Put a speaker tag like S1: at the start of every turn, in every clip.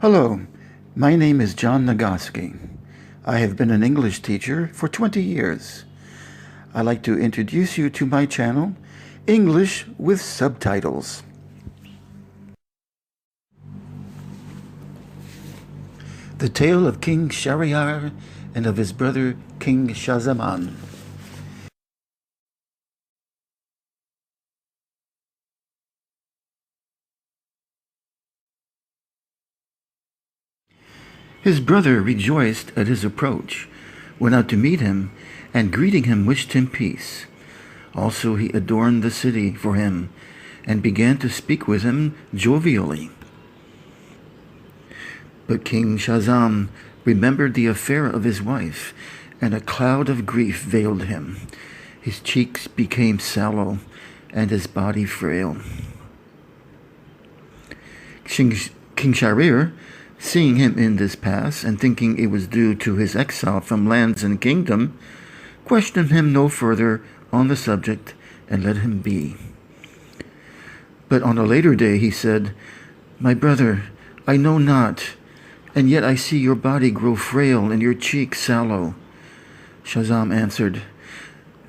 S1: Hello, my name is John Nagoski. I have been an English teacher for 20 years. I'd like to introduce you to my channel, English with Subtitles. The tale of King Shahryar and of his brother King Shahzaman. His brother rejoiced at his approach, went out to meet him, and greeting him wished him peace. Also he adorned the city for him, and began to speak with him jovially. But King Shahzaman remembered the affair of his wife, and a cloud of grief veiled him. His cheeks became sallow, and his body frail. King Shahryar, seeing him in this pass, and thinking it was due to his exile from lands and kingdom, questioned him no further on the subject, and let him be. But on a later day he said, "My brother, I know not, and yet I see your body grow frail and your cheek sallow." Shahzaman answered,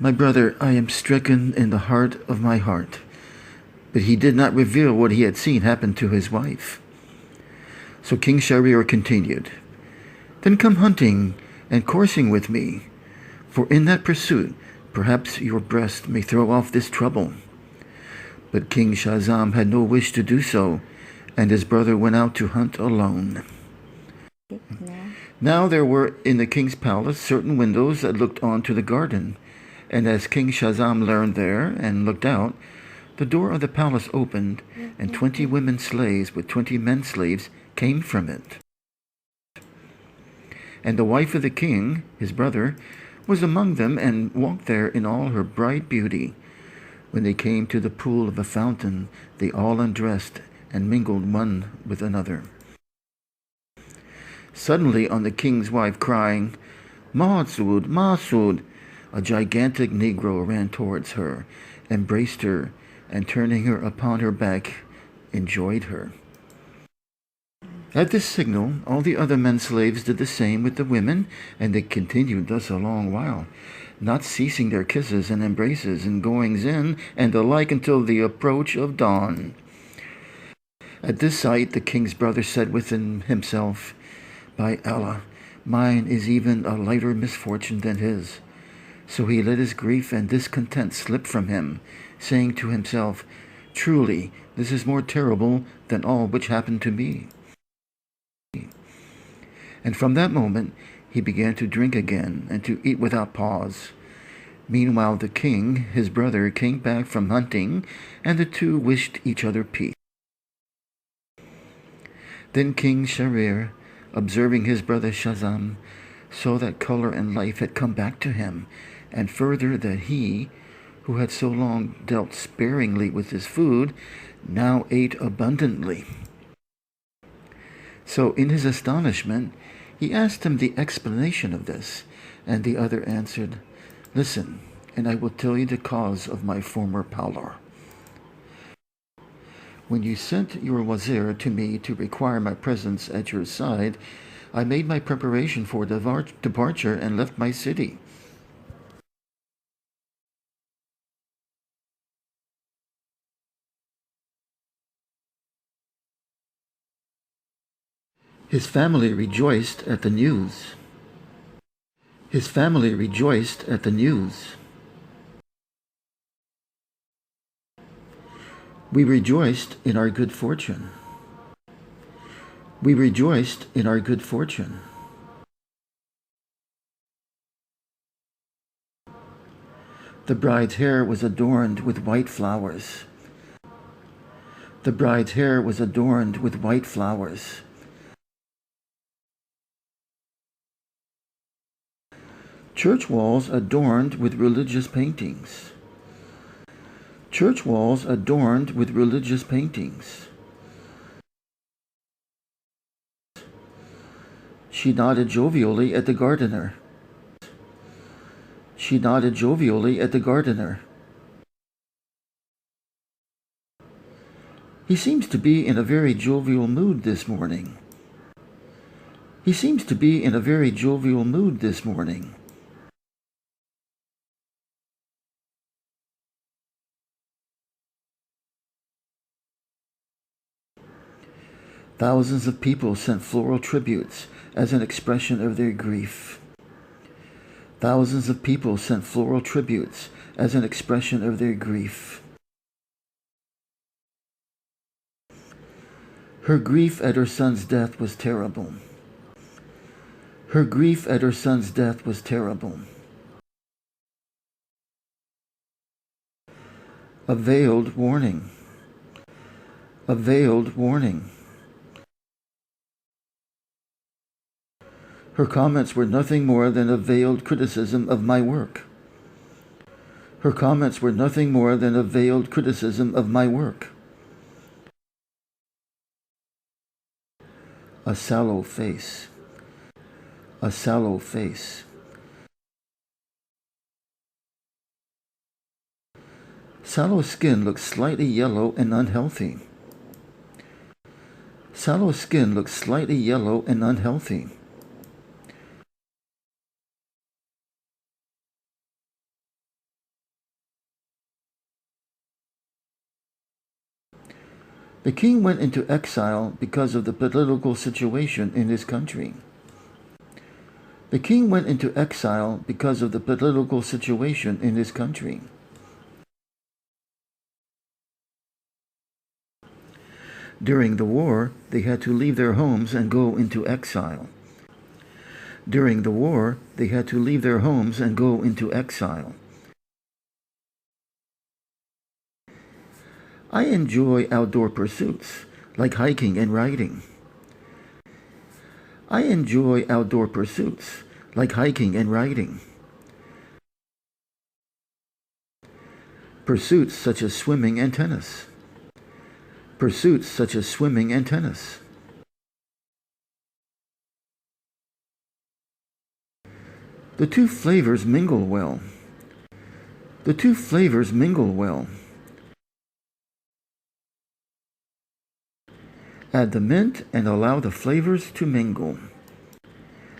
S1: "My brother, I am stricken in the heart of my heart." But he did not reveal what he had seen happen to his wife. So King Shahryar continued, "Then come hunting and coursing with me, for in that pursuit perhaps your breast may throw off this trouble." But King Shahzaman had no wish to do so, and his brother went out to hunt alone. Now there were in the king's palace certain windows that looked on to the garden, and as King Shahzaman learned there and looked out, the door of the palace opened, and 20 women slaves with 20 men slaves came from it. And the wife of the king, his brother, was among them, and walked there in all her bright beauty. When they came to the pool of a fountain, they all undressed and mingled one with another. Suddenly on the king's wife crying, "Masood, Masood," a gigantic negro ran towards her, embraced her, and turning her upon her back, enjoyed her. At this signal, all the other men slaves did the same with the women, and they continued thus a long while, not ceasing their kisses and embraces and goings in and the like until the approach of dawn. At this sight the king's brother said within himself, "By Allah, mine is even a lighter misfortune than his." So he let his grief and discontent slip from him, saying to himself, "Truly, this is more terrible than all which happened to me." And from that moment he began to drink again and to eat without pause. Meanwhile the king, his brother, came back from hunting, and the two wished each other peace. Then King Shahryar, observing his brother Shahzaman, saw that color and life had come back to him, and further that he, who had so long dealt sparingly with his food, now ate abundantly. So in his astonishment he asked him the explanation of this, and the other answered, "Listen, and I will tell you the cause of my former pallor. When you sent your wazir to me to require my presence at your side, I made my preparation for departure and left my city. His family rejoiced at the news. His family rejoiced at the news. We rejoiced in our good fortune. We rejoiced in our good fortune. The bride's hair was adorned with white flowers. The bride's hair was adorned with white flowers. Church walls adorned with religious paintings. Church walls adorned with religious paintings. She nodded jovially at the gardener. She nodded jovially at the gardener. He seems to be in a very jovial mood this morning. He seems to be in a very jovial mood this morning. Thousands of people sent floral tributes as an expression of their grief. Thousands of people sent floral tributes as an expression of their grief. Her grief at her son's death was terrible. Her grief at her son's death was terrible. A veiled warning. A veiled warning. Her comments were nothing more than a veiled criticism of my work. Her comments were nothing more than a veiled criticism of my work. A sallow face. A sallow face. Sallow skin looks slightly yellow and unhealthy. Sallow skin looks slightly yellow and unhealthy. The king went into exile because of the political situation in his country. The king went into exile because of the political situation in his country. During the war, they had to leave their homes and go into exile. During the war, they had to leave their homes and go into exile. I enjoy outdoor pursuits, like hiking and riding. I enjoy outdoor pursuits, like hiking and riding. Pursuits such as swimming and tennis. Pursuits such as swimming and tennis. The two flavors mingle well. The two flavors mingle well. Add the mint and allow the flavors to mingle.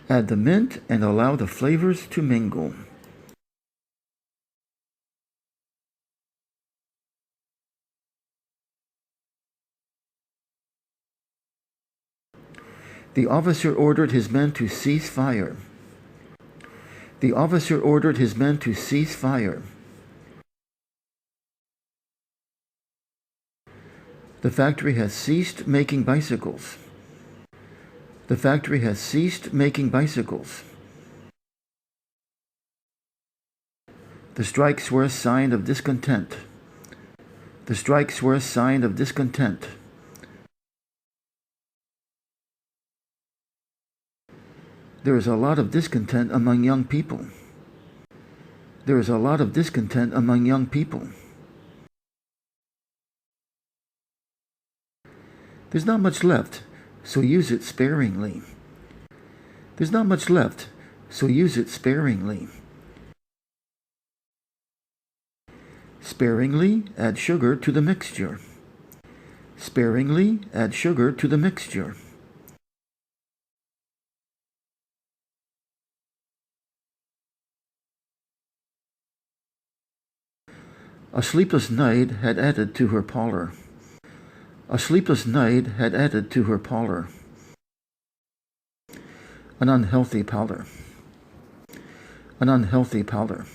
S1: Add the mint and allow the flavors to mingle. The officer ordered his men to cease fire. The officer ordered his men to cease fire. The factory has ceased making bicycles. The factory has ceased making bicycles. The strikes were a sign of discontent. The strikes were a sign of discontent. There is a lot of discontent among young people. There is a lot of discontent among young people. There's not much left, so use it sparingly. There's not much left, so use it sparingly. Sparingly add sugar to the mixture. Sparingly add sugar to the mixture. A sleepless night had added to her pallor. A sleepless night had added to her pallor. An unhealthy pallor. An unhealthy pallor.